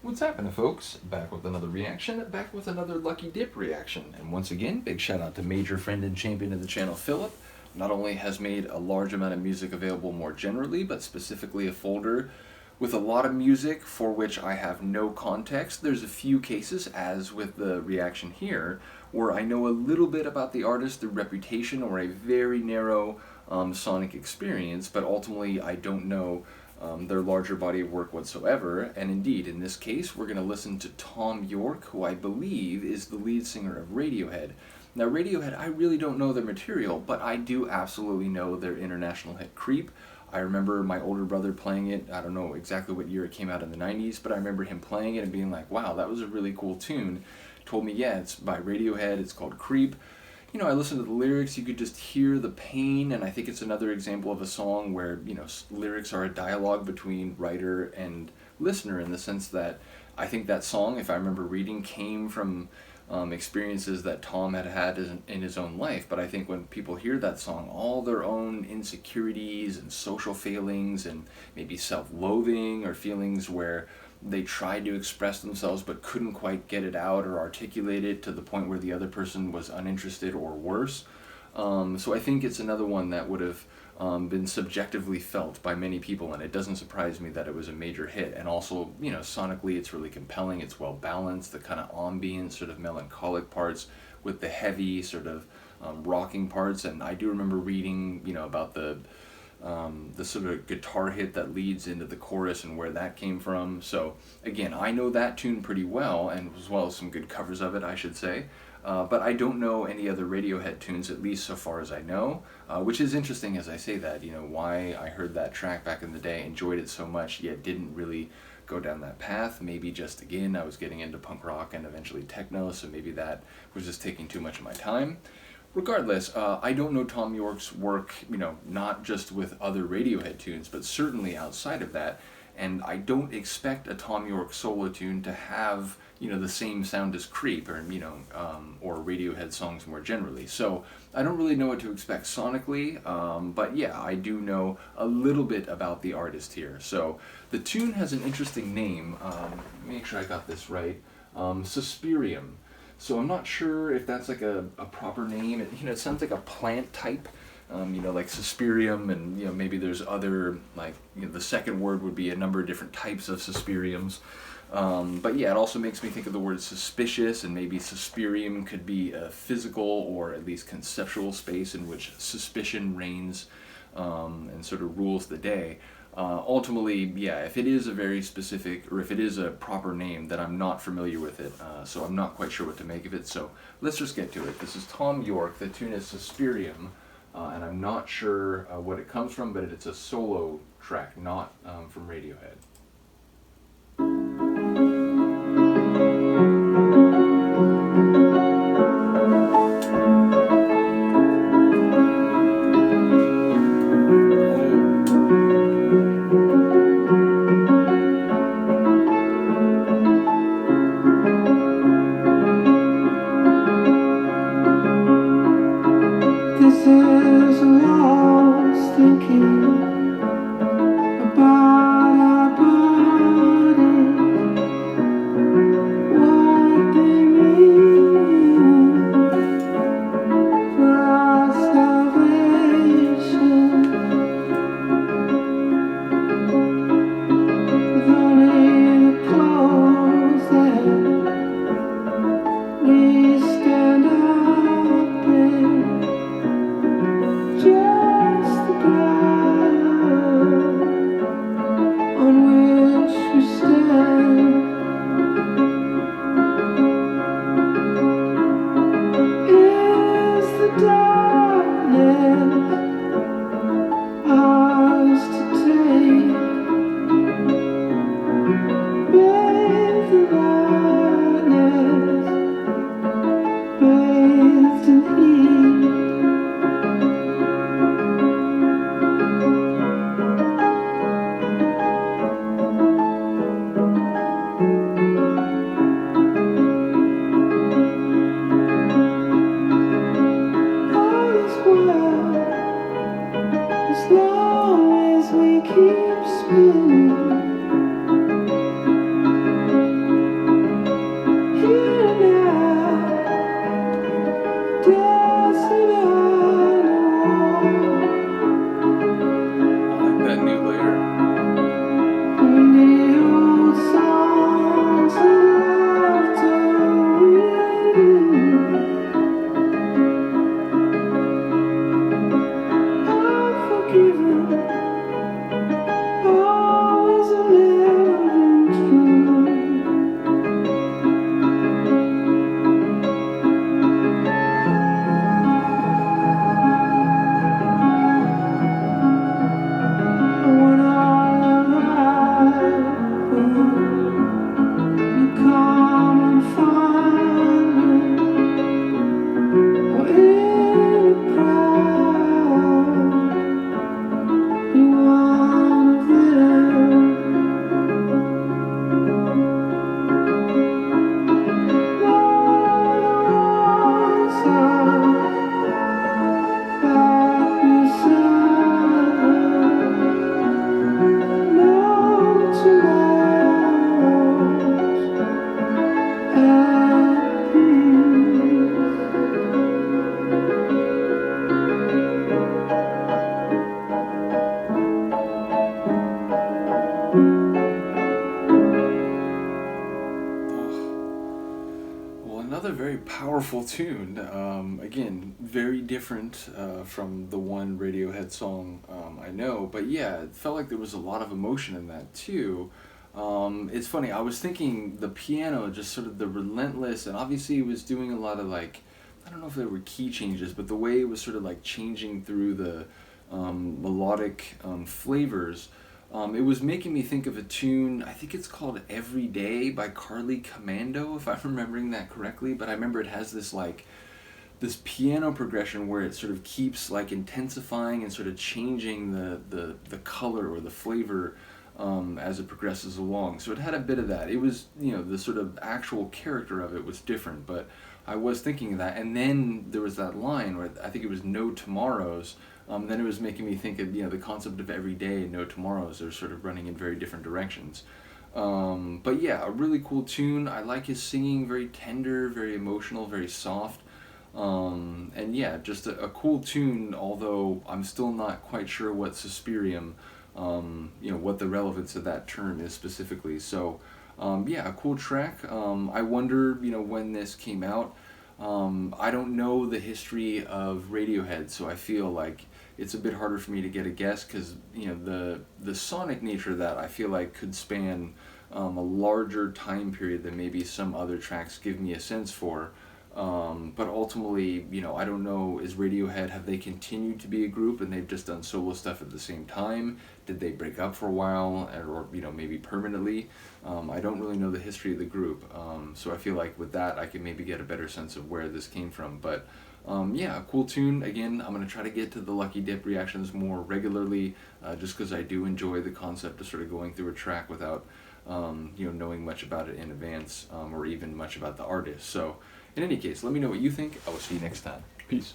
What's happening, folks? Back with another reaction, back with another Lucky Dip reaction. And once again, big shout out to major friend and champion of the channel, Philip. Not only has made a large amount of music available more generally, but specifically a folder with a lot of music for which I have no context. There's a few cases, as with the reaction here, where I know a little bit about the artist through reputation or a very narrow sonic experience, but ultimately I don't know their larger body of work whatsoever. And indeed, in this case, we're going to listen to Thom Yorke, who I believe is the lead singer of Radiohead. Now, Radiohead, I really don't know their material, but I do absolutely know their international hit Creep. I remember my older brother playing it. I don't know exactly what year it came out in the 90s, but I remember him playing it and being like, wow, that was a really cool tune. Told me, yeah, it's by Radiohead, it's called Creep. You know, I listened to the lyrics, you could just hear the pain, and I think it's another example of a song where, you know, lyrics are a dialogue between writer and listener, in the sense that I think that song, if I remember reading, came from experiences that Thom had had in his own life. But I think when people hear that song, all their own insecurities and social failings and maybe self-loathing or feelings where they tried to express themselves but couldn't quite get it out or articulate it to the point where the other person was uninterested or worse. So I think it's another one that would have been subjectively felt by many people, and it doesn't surprise me that it was a major hit. And also, you know, sonically it's really compelling, it's well balanced, the kind of ambient sort of melancholic parts with the heavy sort of rocking parts. And I do remember reading, you know, about the sort of guitar hit that leads into the chorus and where that came from. So again, I know that tune pretty well, and as well as some good covers of it, I should say. But I don't know any other Radiohead tunes, at least so far as I know, which is interesting as I say that, you know, why I heard that track back in the day, enjoyed it so much, yet didn't really go down that path. Maybe just, again, I was getting into punk rock and eventually techno, so maybe that was just taking too much of my time. Regardless, I don't know Thom Yorke's work, you know, not just with other Radiohead tunes, but certainly outside of that. And I don't expect a Thom Yorke solo tune to have, you know, the same sound as Creep or, you know, or Radiohead songs more generally. So I don't really know what to expect sonically, but yeah, I do know a little bit about the artist here. So the tune has an interesting name. Make sure I got this right. Suspirium. So I'm not sure if that's like a proper name. It, you know, it sounds like a plant type. You know, like Suspirium, and, you know, maybe there's other, like, you know, the second word would be a number of different types of Suspiriums. But yeah, it also makes me think of the word suspicious, and maybe Suspirium could be a physical or at least conceptual space in which suspicion reigns and sort of rules the day. Ultimately, yeah, if it is a very specific, or if it is a proper name, then I'm not familiar with it, so I'm not quite sure what to make of it. So let's just get to it. This is Thom Yorke, the tune is Suspirium. And I'm not sure what it comes from, but it's a solo track, not from Radiohead. This is lost thinking about our another very powerful tune. Again, very different from the one Radiohead song I know, but yeah, it felt like there was a lot of emotion in that too. It's funny, I was thinking the piano, just sort of the relentless, and obviously it was doing a lot of like, I don't know if there were key changes, but the way it was sort of like changing through the melodic flavors. It was making me think of a tune, I think it's called Every Day by Carly Commando, if I'm remembering that correctly, but I remember it has this like, this piano progression where it sort of keeps like intensifying and sort of changing the color or the flavor as it progresses along. So it had a bit of that. It was, you know, the sort of actual character of it was different, but I was thinking of that. And then there was that line where I think it was No Tomorrows. Then it was making me think of, you know, the concept of every day and no tomorrows. They're sort of running in very different directions. But yeah, a really cool tune. I like his singing, very tender, very emotional, very soft. And yeah, just a cool tune, although I'm still not quite sure what Suspirium, you know, what the relevance of that term is specifically. So, yeah, a cool track. I wonder, you know, when this came out. I don't know the history of Radiohead, so I feel like it's a bit harder for me to get a guess because, you know, the sonic nature of that I feel like could span a larger time period than maybe some other tracks give me a sense for. But ultimately, you know, I don't know, is Radiohead, have they continued to be a group and they've just done solo stuff at the same time? Did they break up for a while, or you know, maybe permanently? I don't really know the history of the group, so I feel like with that I can maybe get a better sense of where this came from. But yeah, a cool tune. Again, I'm going to try to get to the Lucky Dip reactions more regularly, just because I do enjoy the concept of sort of going through a track without you know, knowing much about it in advance, or even much about the artist. So in any case, let me know what you think. I will see you next time. Peace.